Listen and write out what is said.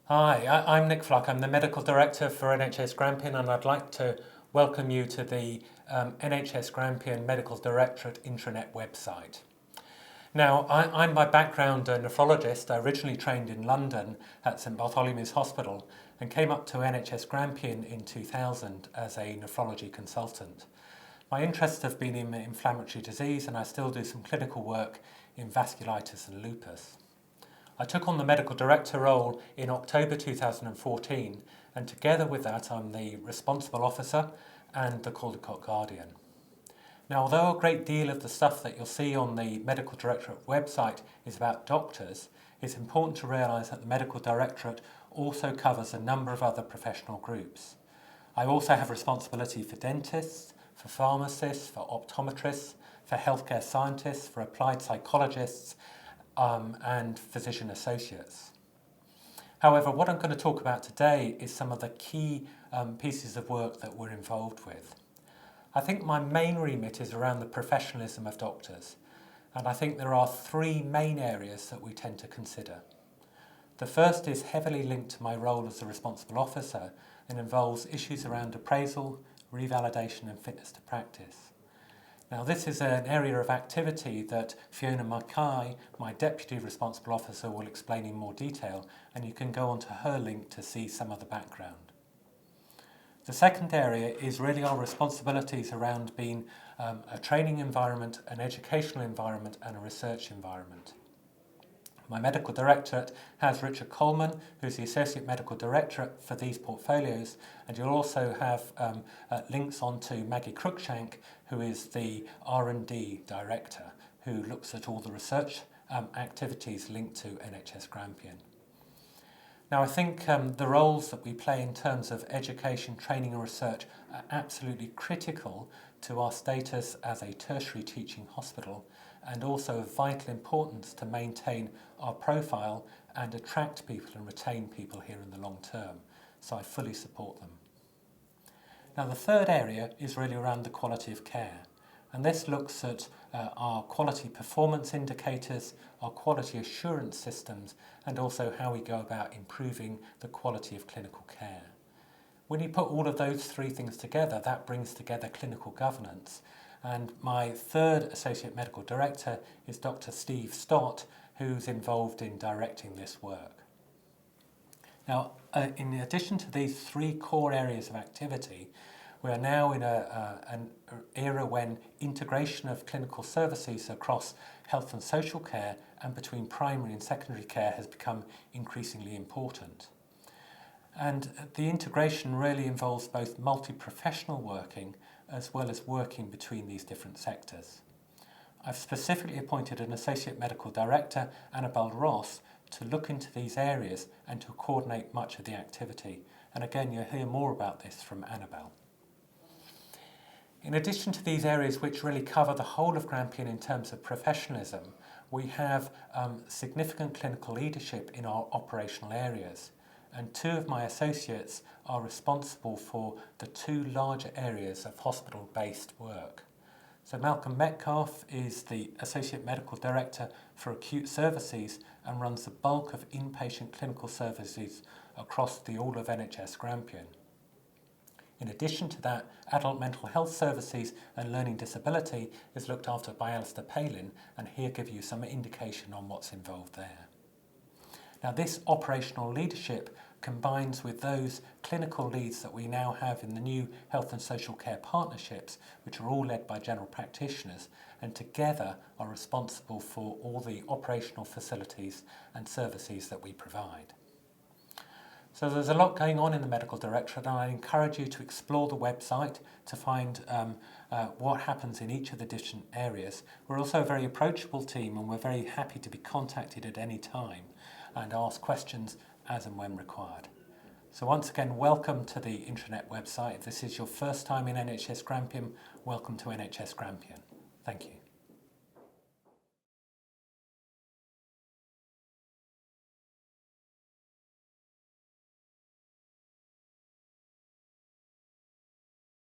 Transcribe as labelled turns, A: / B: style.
A: Hi, I'm Nick Fluck. I'm the Medical Director for NHS Grampian, and I'd like to welcome you to the NHS Grampian Medical Directorate intranet website. Now, I'm by background a nephrologist. I originally trained in London at St Bartholomew's Hospital and came up to NHS Grampian in 2000 as a nephrology consultant. My interests have been in inflammatory disease, and I still do some clinical work in vasculitis and lupus. I took on the medical director role in October 2014, and together with that I'm the responsible officer and the Caldecott Guardian. Now, although a great deal of the stuff that you'll see on the Medical Directorate website is about doctors, it's important to realise that the Medical Directorate also covers a number of other professional groups. I also have responsibility for dentists, for pharmacists, for optometrists, for healthcare scientists, for applied psychologists, and physician associates. However, what I'm going to talk about today is some of the key pieces of work that we're involved with. I think my main remit is around the professionalism of doctors, and I think there are three main areas that we tend to consider. The first is heavily linked to my role as a responsible officer and involves issues around appraisal, revalidation and fitness to practice. Now, this is an area of activity that Fiona Mackay, my Deputy Responsible Officer, will explain in more detail, and you can go onto her link to see some of the background. The second area is really our responsibilities around being a training environment, an educational environment and a research environment. My Medical Directorate has Richard Coleman, who's the Associate Medical Director for these portfolios, and you'll also have links onto Maggie Cruikshank, who is the R&D Director, who looks at all the research activities linked to NHS Grampian. Now, I think the roles that we play in terms of education, training and research are absolutely critical to our status as a tertiary teaching hospital, and also of vital importance to maintain our profile and attract people and retain people here in the long term. So I fully support them. Now, the third area is really around the quality of care, and this looks at our quality performance indicators, our quality assurance systems, and also how we go about improving the quality of clinical care. When you put all of those three things together, that brings together clinical governance. And my third Associate Medical Director is Dr. Steve Stott, who's involved in directing this work. Now, in addition to these three core areas of activity, we are now in an era when integration of clinical services across health and social care and between primary and secondary care has become increasingly important. And the integration really involves both multi-professional working as well as working between these different sectors. I've specifically appointed an Associate Medical Director, Annabelle Ross, to look into these areas and to coordinate much of the activity. And again, you'll hear more about this from Annabelle. In addition to these areas which really cover the whole of Grampian in terms of professionalism, we have significant clinical leadership in our operational areas. And two of my associates are responsible for the two larger areas of hospital-based work. So Malcolm Metcalf is the Associate Medical Director for Acute Services and runs the bulk of inpatient clinical services across the all of NHS Grampian. In addition to that, Adult Mental Health Services and Learning Disability is looked after by Alistair Palin, and he'll give you some indication on what's involved there. Now, this operational leadership combines with those clinical leads that we now have in the new health and social care partnerships, which are all led by general practitioners, and together are responsible for all the operational facilities and services that we provide. So there's a lot going on in the Medical Directorate, and I encourage you to explore the website to find what happens in each of the different areas. We're also a very approachable team, and we're very happy to be contacted at any time and ask questions as and when required. So once again, welcome to the intranet website. If this is your first time in NHS Grampian, welcome to NHS Grampian. Thank you.